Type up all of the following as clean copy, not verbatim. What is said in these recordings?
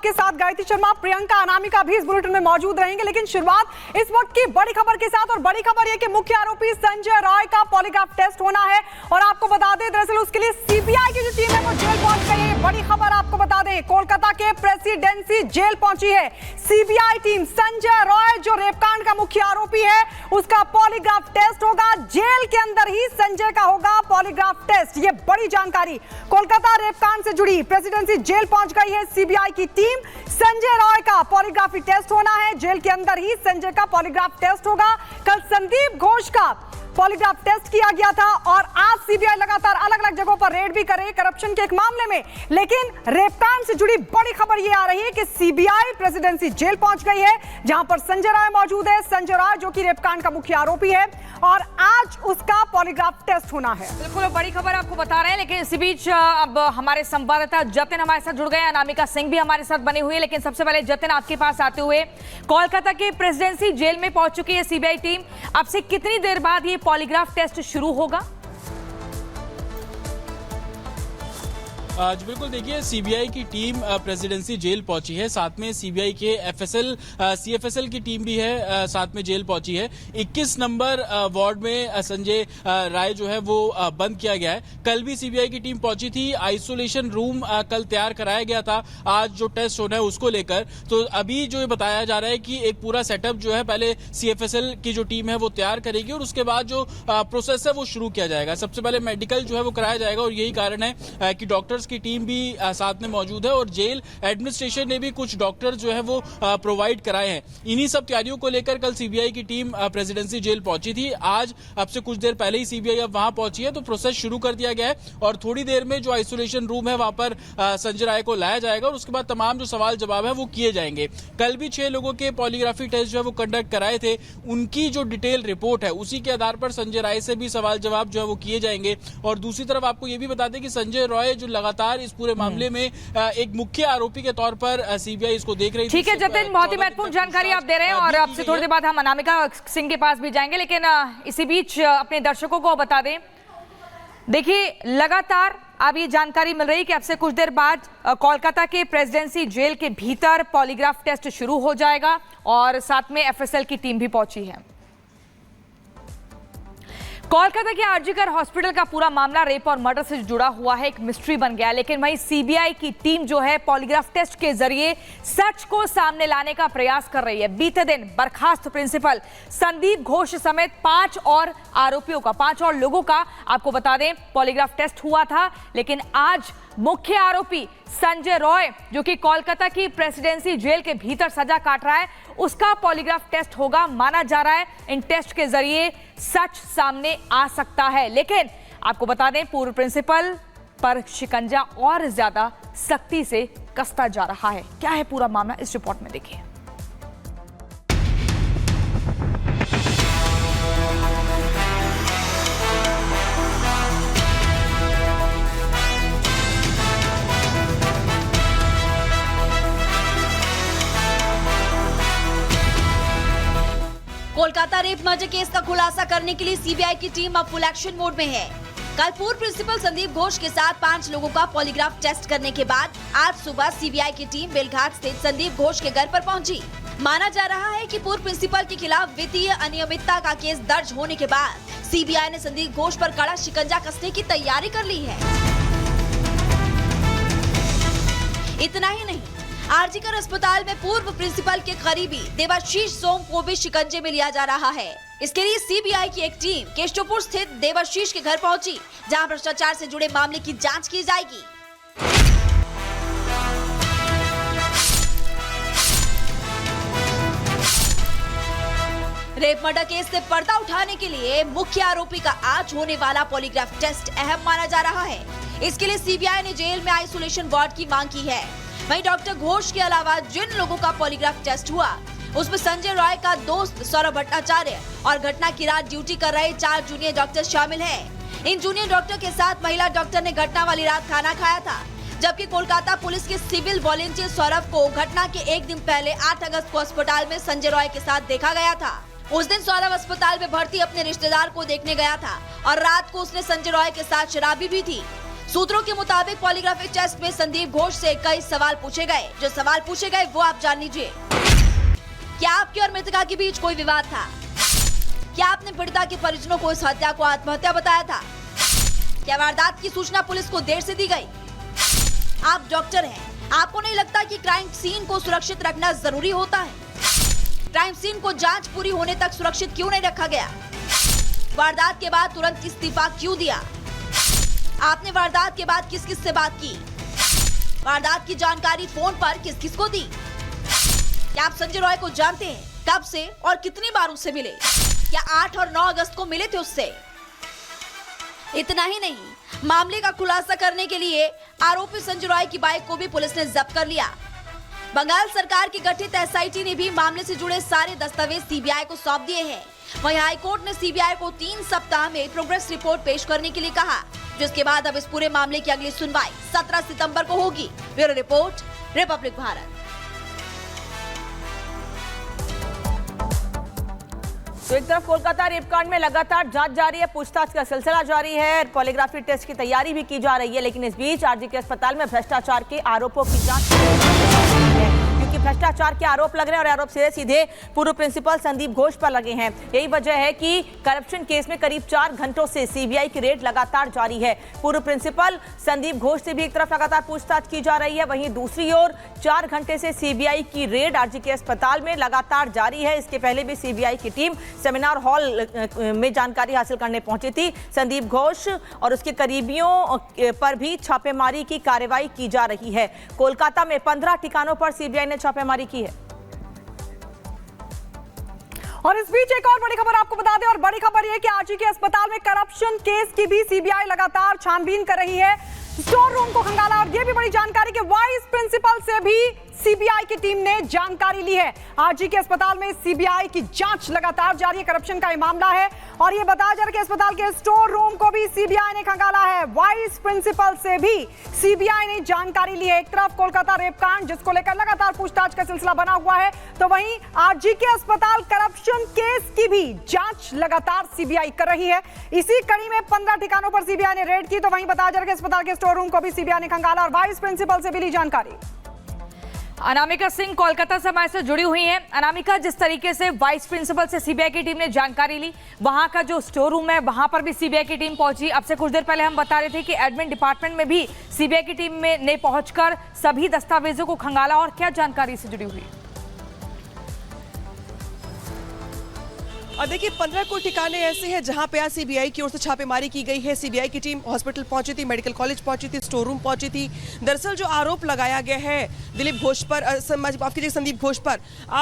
आपके साथ गायत्री शर्मा, प्रियंका, अनामिका भी इस बुलेटिन में मौजूद रहेंगे। लेकिन शुरुआत इस वक्त की बड़ी खबर के साथ, और बड़ी खबर यह कि मुख्य आरोपी संजय रॉय का पॉलीग्राफ टेस्ट होना है। और आपको बता दें, दरअसल उसके लिए सीबीआई की जो टीम है वो जेल पहुंच गई है। बड़ी खबर आपको बता दें, कोलकाता के प्रेसिडेंसी जेल पहुंची है सीबीआई टीम। संजय रॉय जो रेपकांड का मुख्य आरोपी है, उसका पॉलीग्राफ टेस्ट होगा। जेल के अंदर ही संजय का होगा पॉलीग्राफ टेस्ट। ये बड़ी जानकारी, कोलकाता रेपकांड से जुड़ी प्रेसिडेंसी जेल पहुंच गई है सीबीआई की टीम। संजय रॉय का पॉलीग्राफी टेस्ट होना है। जेल के अंदर ही संजय का पॉलीग्राफ टेस्ट होगा। कल संदीप घोष का पॉलीग्राफ टेस्ट किया गया था और आज सीबीआई लगातार अलग अलग जगहों पर रेड भी कर रही है करप्शन के एक मामले में। लेकिन रेपकांड से जुड़ी बड़ी खबर यह आ रही है कि सीबीआई प्रेसिडेंसी जेल पहुंच गई है, जहां पर संजय रॉय मौजूद है। संजय रॉय जो कि रेपकांड का मुख्य आरोपी है, और आज उसका पॉलीग्राफ टेस्ट होना है। बिल्कुल बड़ी खबर आपको बता रहे हैं, लेकिन इसी बीच अब हमारे संवाददाता जतिन हमारे साथ जुड़ गए, अनामिका सिंह भी हमारे साथ बनी हुई है। लेकिन सबसे पहले जतिन, आपके पास आते हुए, कोलकाता की प्रेसिडेंसी जेल में पहुंच चुकी है सीबीआई टीम। अब से कितनी देर बाद ये पॉलीग्राफ टेस्ट शुरू होगा? आज बिल्कुल देखिए, सीबीआई की टीम प्रेसिडेंसी जेल पहुंची है। साथ में सीबीआई के सीएफएसएल की टीम भी है, साथ में जेल पहुंची है। 21 नंबर वार्ड में संजय राय जो है वो बंद किया गया है। कल भी सीबीआई की टीम पहुंची थी। आइसोलेशन रूम कल तैयार कराया गया था आज जो टेस्ट होना है उसको लेकर। तो अभी जो बताया जा रहा है कि एक पूरा सेटअप जो है पहले सीएफएसएल की जो टीम है वो तैयार करेगी, और उसके बाद जो प्रोसेस है वो शुरू किया जाएगा। सबसे पहले मेडिकल जो है वो कराया जाएगा, और यही कारण है कि डॉक्टर्स की टीम भी साथ में मौजूद है, और जेल एडमिनिस्ट्रेशन ने भी कुछ डॉक्टर जो है वो प्रोवाइड कराए हैं। इन्हीं सब तैयारियों को लेकर कल सीबीआई की टीम प्रेसिडेंसी जेल पहुंची थी। आज अब से कुछ देर पहले ही सीबीआई अब वहां पहुंची है, तो प्रोसेस शुरू कर दिया गया है। और थोड़ी देर में जो आइसोलेशन रूम है वहां पर संजय राय को लाया जाएगा, और उसके बाद तमाम जो सवाल जवाब है वो किए जाएंगे। कल भी 6 लोगों के पॉलीग्राफी टेस्ट जो है वो कंडक्ट कराए थे। उनकी जो डिटेल रिपोर्ट है उसी के आधार पर संजय राय से भी सवाल जवाब जो है वो किए जाएंगे। और दूसरी तरफ आपको ये भी बता दें कि संजय रॉय जो लगातार इस पूरे मामले में एक मुख्य आरोपी के तौर पर सीबीआई इसको देख रही थी। ठीक है जतिन, बहुत ही महत्वपूर्ण जानकारी आप दे रहे हैं, और अब से थोड़ी देर बाद हम अनामिका सिंह के पास भी जाएंगे। लेकिन इसी बीच अपने दर्शकों को बता दें, देखिए लगातार अब ये जानकारी मिल रही है कि अब से कुछ देर बाद कोलकाता के प्रेसिडेंसी जेल के भीतर पॉलीग्राफ टेस्ट शुरू हो जाएगा, और साथ में एफएसएल की टीम भी पहुंची है। कोलकाता के आरजीकर हॉस्पिटल का पूरा मामला रेप और मर्डर से जुड़ा हुआ है, एक मिस्ट्री बन गया। लेकिन वहीं सीबीआई की टीम जो है पॉलीग्राफ टेस्ट के जरिए सच को सामने लाने का प्रयास कर रही है। बीते दिन बर्खास्त प्रिंसिपल संदीप घोष समेत 5 और आरोपियों का, 5 और लोगों का आपको बता दें पॉलीग्राफ टेस्ट हुआ था। लेकिन आज मुख्य आरोपी संजय रॉय जो कि कोलकाता की प्रेसिडेंसी जेल के भीतर सजा काट रहा है, उसका पॉलीग्राफ टेस्ट होगा। माना जा रहा है इन टेस्ट के जरिए सच सामने आ सकता है। लेकिन आपको बता दें, पूर्व प्रिंसिपल पर शिकंजा और ज्यादा सख्ती से कसता जा रहा है। क्या है पूरा मामला, इस रिपोर्ट में देखिए। कोलकाता रेप मर्डर केस का खुलासा करने के लिए सीबीआई की टीम अब फुल एक्शन मोड में है। कल पूर्व प्रिंसिपल संदीप घोष के साथ 5 लोगों का पॉलीग्राफ टेस्ट करने के बाद आज सुबह सीबीआई की टीम बेलघाट स्थित संदीप घोष के घर पर पहुंची। माना जा रहा है कि पूर्व प्रिंसिपल के खिलाफ वित्तीय अनियमितता का केस दर्ज होने के बाद सीबीआई ने संदीप घोष पर कड़ा शिकंजा कसने की तैयारी कर ली है। इतना ही नहीं, आरजीकर अस्पताल में पूर्व प्रिंसिपल के करीबी देवाशीष सोम को भी शिकंजे में लिया जा रहा है। इसके लिए सीबीआई की एक टीम केशवपुर स्थित देवाशीष के घर पहुंची, जहां भ्रष्टाचार से जुड़े मामले की जांच की जाएगी। रेप मर्डर केस से पर्दा उठाने के लिए मुख्य आरोपी का आज होने वाला पॉलीग्राफ टेस्ट अहम माना जा रहा है। इसके लिए सीबीआई ने जेल में आइसोलेशन वार्ड की मांग की है। वहीं डॉक्टर घोष के अलावा जिन लोगों का पॉलीग्राफ टेस्ट हुआ उसमें संजय रॉय का दोस्त सौरभ भट्टाचार्य और घटना की रात ड्यूटी कर रहे 4 जूनियर डॉक्टर शामिल हैं। इन जूनियर डॉक्टर के साथ महिला डॉक्टर ने घटना वाली रात खाना खाया था, जबकि कोलकाता पुलिस के सिविल वॉलेंटियर सौरभ को घटना के एक दिन पहले 8 अगस्त को अस्पताल में संजय रॉय के साथ देखा गया था। उस दिन सौरभ अस्पताल में भर्ती अपने रिश्तेदार को देखने गया था और रात को उसने संजय रॉय के साथ शराबी भी थी। सूत्रों के मुताबिक पॉलीग्राफिक टेस्ट में संदीप घोष से कई सवाल पूछे गए। जो सवाल पूछे गए वो आप जान लीजिए। क्या आपके और मृतका के बीच कोई विवाद था? क्या आपने पीड़िता के परिजनों को इस हत्या को आत्महत्या बताया था? क्या वारदात की सूचना पुलिस को देर से दी गई? आप डॉक्टर हैं, आपको नहीं लगता कि क्राइम सीन को सुरक्षित रखना जरूरी होता है? क्राइम सीन को जांच पूरी होने तक सुरक्षित क्यों नहीं रखा गया? वारदात के बाद तुरंत इस्तीफा क्यों दिया? आपने वारदात के बाद किस किस से बात की? वारदात की जानकारी फोन पर किस किस को दी? क्या आप संजय रॉय को जानते हैं? कब से और कितनी बार उससे मिले? क्या 8 और 9 अगस्त को मिले थे उससे? इतना ही नहीं, मामले का खुलासा करने के लिए आरोपी संजय रॉय की बाइक को भी पुलिस ने जब्त कर लिया। बंगाल सरकार की गठित एसआईटी ने भी मामले से जुड़े सारे दस्तावेज सीबीआई को सौंप दिए हैं। वहीं हाईकोर्ट ने सीबीआई को 3 सप्ताह में प्रोग्रेस रिपोर्ट पेश करने के लिए कहा, जिसके बाद अब इस पूरे मामले की अगली सुनवाई 17 सितंबर को होगी। Bureau report, Republic Bharat. तो एक तरफ कोलकाता रेपकांड में लगातार जांच जारी है, पूछताछ का सिलसिला जारी है, पॉलीग्राफी टेस्ट की तैयारी भी की जा रही है, लेकिन इस बीच आरजी के अस्पताल में भ्रष्टाचार के आरोपों की जांच क्योंकि भ्रष्टाचार के आरोप लग रहे हैं और आरोप सीधे पूर्व प्रिंसिपल संदीप घोष पर लगे हैं। यही वजह है कि करप्शन केस में करीब 4 घंटों से सीबीआई की रेड लगातार जारी है। पूर्व प्रिंसिपल संदीप घोष से भी एक तरफ लगातार पूछताछ की जा रही है, वहीं दूसरी ओर 4 घंटे से सीबीआई की रेड आरजी के अस्पताल में लगातार जारी है। इसके पहले भी सीबीआई की टीम सेमिनार हॉल में जानकारी हासिल करने पहुंची थी। संदीप घोष और उसके करीबियों पर भी छापेमारी की कार्रवाई की जा रही है। कोलकाता में 15 ठिकानों पर सीबीआई ने छापेमारी की है। और इस बीच एक और बड़ी खबर आपको बता दें, और बड़ी खबर यह कि आरजी के अस्पताल में करप्शन केस की भी सीबीआई लगातार छानबीन कर रही है। स्टोर रूम को खंगाला, और यह भी बड़ी जानकारी कि वाइस प्रिंसिपल से भी सीबीआई की टीम ने जानकारी ली है। आरजी के अस्पताल में सीबीआई की जांच लगातार जारी है, करप्शन का यह मामला है और यह बताया जा रहा है कि अस्पताल के स्टोर रूम को भी सीबीआई ने खंगाला है। वाइस प्रिंसिपल से भी सीबीआई ने जानकारी ली है। एक तरफ कोलकाता रेपकांड जिसको लेकर लगातार पूछताछ का सिलसिला बना हुआ है, तो वहीं आरजी के अस्पताल करप्शन केस की भी जांच लगातार सीबीआई कर रही है। इसी कड़ी में 15 ठिकानों पर सीबीआई ने रेड की, तो वहीं बताया जा रहा है कि अस्पताल के स्टोर रूम को भी सीबीआई ने खंगाला और वाइस प्रिंसिपल से भी ली जानकारी। अनामिका सिंह कोलकाता से हमारे साथ जुड़ी हुई हैं। अनामिका, जिस तरीके से वाइस प्रिंसिपल से सीबीआई की टीम ने जानकारी ली, वहां का जो स्टोर रूम है वहां पर भी सीबीआई की टीम पहुंची। अब से कुछ देर पहले हम बता रहे थे कि एडमिन डिपार्टमेंट में भी सीबीआई की टीम ने पहुंचकर सभी दस्तावेजों को खंगाला, और क्या जानकारी से जुड़ी हुई? और देखिए 15 कुल ठिकाने ऐसे हैं जहां पे आज सीबीआई की ओर से छापेमारी की गई है। सीबीआई की टीम हॉस्पिटल पहुंची थी, मेडिकल कॉलेज पहुंची थी, स्टोर रूम पहुंची थी। दरअसल जो आरोप लगाया गया है दिलीप घोष पर, माफ कीजिए संदीप घोष पर,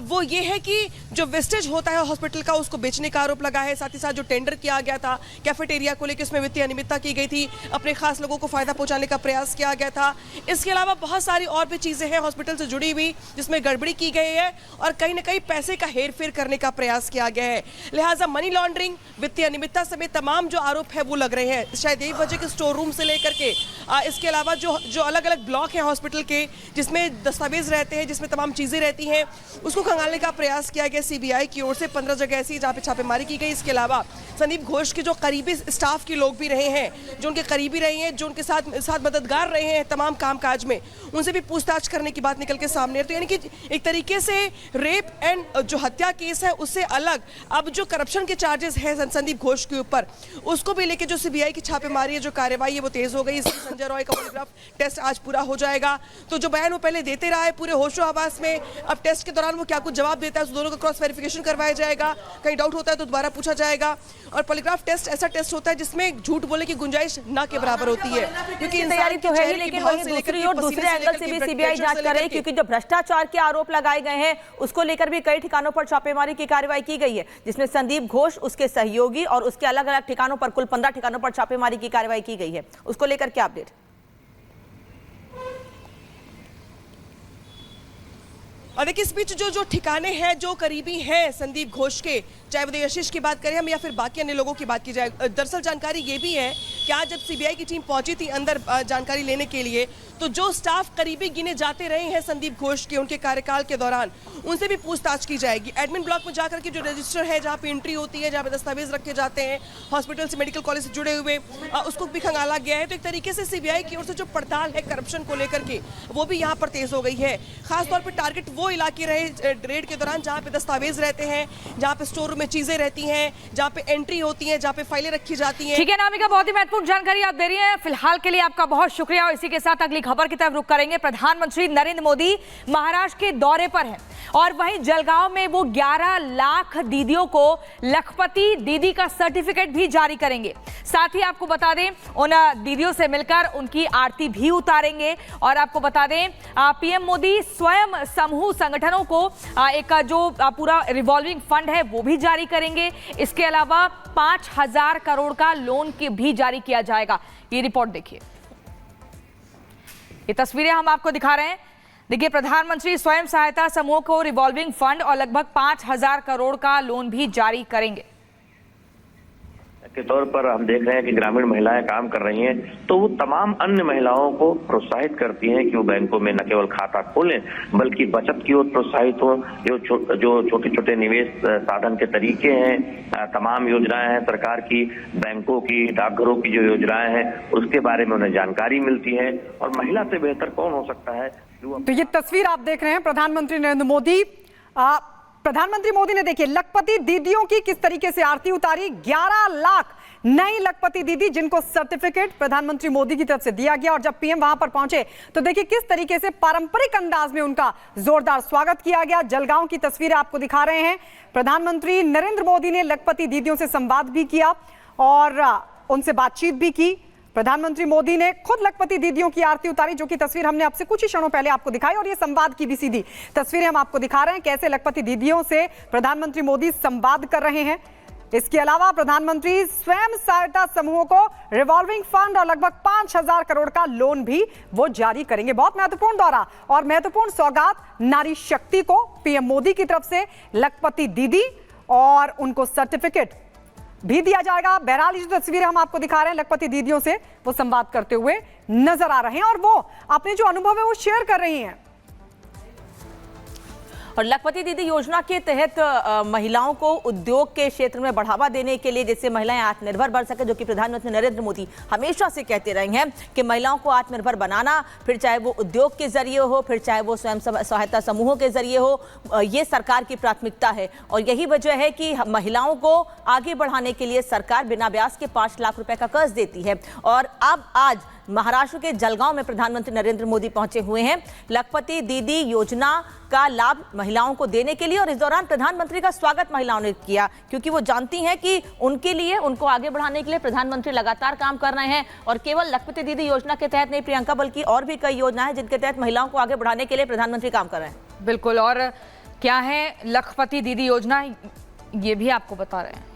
वो ये है कि जो वेस्टेज होता है हॉस्पिटल का उसको बेचने का आरोप लगा है। साथ ही साथ जो टेंडर किया गया था कैफेटेरिया को लेकर, उसमें वित्तीय अनियमितता की गई थी, अपने खास लोगों को फायदा पहुंचाने का प्रयास किया गया था। इसके अलावा बहुत सारी और भी चीजें हैं हॉस्पिटल से जुड़ी हुई जिसमें गड़बड़ी की गई है और कहीं ना कहीं पैसे का हेरफेर करने का प्रयास किया गया है। लिहाजा मनी लॉन्ड्रिंग, वित्तीय अनियमितता समेत तमाम जो आरोप है वो लग रहे हैं। शायद यही वजह के स्टोर रूम से लेकर के इसके अलावा जो अलग अलग ब्लॉक हैं हॉस्पिटल के जिसमें दस्तावेज रहते हैं, जिसमें तमाम चीजें रहती हैं, उसको खंगालने का प्रयास किया गया सीबीआई की ओर से। 15 जगह ऐसी जहाँ पे छापेमारी की गई। इसके अलावा संदीप घोष के जो करीबी स्टाफ के लोग भी रहे हैं, जो उनके करीबी रहे हैं, जो उनके साथ मददगार रहे हैं तमाम कामकाज में, उनसे भी पूछताछ करने की बात निकल के सामने है। तो यानी कि एक तरीके से रेप एंड जो हत्या केस है उससे अलग अब जो करप्शन के चार्जेस हैं संदीप घोष के ऊपर, उसको भी लेके जो सीबीआई की छापेमारी है, जो कार्रवाई है वो तेज हो गई। इसमें संजय रॉय का पॉलीग्राफ टेस्ट आज पूरा हो जाएगा। तो जो बयान वो पहले देते रहा है पूरे होशो हवास में, अब टेस्ट के दौरान वो क्या कुछ जवाब देता है, उस दोनों का क्रॉस वेरिफिकेशन करवाया जाएगा। कहीं डाउट होता है तो दोबारा पूछा जाएगा। और पॉलीग्राफ टेस्ट ऐसा टेस्ट होता है जिसमें झूठ बोलने की गुंजाइश ना के बराबर होती है, क्योंकि तैयारी तो है ही, लेकिन वहीं दूसरी ओर दूसरे एंगल से भी सीबीआई जांच कर रही है, क्योंकि जो भ्रष्टाचार के आरोप लगाए गए हैं उसको लेकर भी कई ठिकानों पर छापेमारी की कार्रवाई की गई है, जिसमें संदीप घोष, उसके सहयोगी और उसके अलग अलग ठिकानों पर कुल 15 ठिकानों पर छापेमारी की कार्रवाई की गई है। उसको लेकर क्या अपडेट? और देखिए इस बीच जो ठिकाने हैं, जो करीबी हैं संदीप घोष के, चाहे वो देवाशीष की बात करें हम या फिर बाकी अन्य लोगों की बात की जाए, दरअसल जानकारी ये भी है कि आज जब सीबीआई की टीम पहुंची थी अंदर जानकारी लेने के लिए, तो जो स्टाफ करीबी गिने जाते रहे हैं संदीप घोष के उनके कार्यकाल के दौरान, उनसे भी पूछताछ की जाएगी। एडमिन ब्लॉक में जाकर के जो रजिस्टर है, जहाँ पे एंट्री होती है, जहाँ पे दस्तावेज रखे जाते हैं हॉस्पिटल से, मेडिकल कॉलेज से जुड़े हुए, उसको भी खंगाला गया है। तो एक तरीके से सीबीआई की ओर से जो पड़ताल है करप्शन को लेकर के, वो भी यहाँ पर तेज हो गई है। खासतौर पर टारगेट वो इलाके रहे रेड के दौरान जहाँ पे दस्तावेज रहते हैं, जहाँ पे स्टोर रूम में चीजें रहती हैं, जहाँ पे एंट्री होती है, जहाँ पे फाइलें रखी जाती हैं। ठीक है अनामिका, बहुत ही महत्वपूर्ण जानकारी आप दे रही हैं। फिलहाल के लिए आपका बहुत शुक्रिया और इसी के साथ अगली खबर की तरफ रुख करेंगे। प्रधानमंत्री नरेंद्र मोदी महाराष्ट्र के दौरे पर हैं और वहीं जलगांव में वो 11 लाख दीदियों को लखपति दीदी का सर्टिफिकेट भी जारी करेंगे। साथ ही आपको बता दें, उन दीदियों से मिलकर उनकी आरती भी उतारेंगे। और आपको बता दें, पीएम मोदी स्वयं समूह संगठनों को एक जो पूरा रिवॉल्विंग फंड है वो भी जारी करेंगे। इसके अलावा 5,000 करोड़ का लोन भी जारी किया जाएगा। ये रिपोर्ट देखिए, ये तस्वीरें हम आपको दिखा रहे हैं। देखिए, प्रधानमंत्री स्वयं सहायता समूह को रिवॉल्विंग फंड और लगभग 5,000 करोड़ का लोन भी जारी करेंगे। के तौर पर हम देख रहे हैं कि ग्रामीण महिलाएं काम कर रही हैं, तो वो तमाम अन्य महिलाओं को प्रोत्साहित करती हैं कि वो बैंकों में न केवल खाता खोलें बल्कि बचत की ओर प्रोत्साहित हो। जो छोटे छोटे निवेश साधन के तरीके हैं, तमाम योजनाएं हैं सरकार की, बैंकों की, डाकघरों की जो योजनाएं हैं, उसके बारे में उन्हें जानकारी मिलती है। और महिला से बेहतर कौन हो सकता है। तो ये तस्वीर आप देख रहे हैं प्रधानमंत्री नरेंद्र मोदी। प्रधानमंत्री मोदी ने देखिए लखपति दीदियों की किस तरीके से आरती उतारी। 11 लाख नई लखपति दीदी जिनको सर्टिफिकेट प्रधानमंत्री मोदी की तरफ से दिया गया। और जब पीएम वहां पर पहुंचे तो देखिए किस तरीके से पारंपरिक अंदाज में उनका जोरदार स्वागत किया गया। जलगांव की तस्वीरें आपको दिखा रहे हैं। प्रधानमंत्री नरेंद्र मोदी ने लखपति दीदियों से संवाद भी किया और उनसे बातचीत भी की। प्रधानमंत्री मोदी ने खुद लखपति दीदियों की आरती उतारी, जो कि तस्वीर हमने आपसे कुछ ही क्षणों पहले आपको दिखाई। और ये संवाद की भी सीधी तस्वीरें हम आपको दिखा रहे हैं, कैसे लखपति दीदियों से प्रधानमंत्री मोदी संवाद कर रहे हैं। इसके अलावा प्रधानमंत्री स्वयं सहायता समूहों को रिवॉल्विंग फंड और लगभग 5,000 करोड़ का लोन भी वो जारी करेंगे। बहुत महत्वपूर्ण दौरा और महत्वपूर्ण सौगात नारी शक्ति को पीएम मोदी की तरफ से लखपति दीदी और उनको सर्टिफिकेट भी दिया जाएगा। बहरहाल जो तस्वीरें हम आपको दिखा रहे हैं लखपति दीदियों से वो संवाद करते हुए नजर आ रहे हैं और वो अपने जो अनुभव है वो शेयर कर रही हैं। और लखपति दीदी योजना के तहत महिलाओं को उद्योग के क्षेत्र में बढ़ावा देने के लिए, जिससे महिलाएं आत्मनिर्भर बन सके, जो कि प्रधानमंत्री नरेंद्र मोदी हमेशा से कहते रहे हैं कि महिलाओं को आत्मनिर्भर बनाना, फिर चाहे वो उद्योग के जरिए हो, फिर चाहे वो स्वयं सहायता समूहों के जरिए हो, ये सरकार की प्राथमिकता है। और यही वजह है कि महिलाओं को आगे बढ़ाने के लिए सरकार बिना ब्याज के 5 लाख रुपए का कर्ज देती है। और अब आज महाराष्ट्र के जलगांव में प्रधानमंत्री नरेंद्र मोदी पहुंचे हुए हैं लखपति दीदी योजना का लाभ महिलाओं को देने के लिए। और इस दौरान प्रधानमंत्री का स्वागत महिलाओं ने किया, क्योंकि वो जानती हैं कि उनके लिए, उनको आगे बढ़ाने के लिए प्रधानमंत्री लगातार काम कर रहे हैं। और केवल लखपति दीदी योजना के तहत नहीं प्रियंका, बल्कि और भी कई योजना है जिनके तहत महिलाओं को आगे बढ़ाने के लिए प्रधानमंत्री काम कर रहे हैं। बिल्कुल, और क्या है लखपति दीदी योजना, ये भी आपको बता रहे हैं।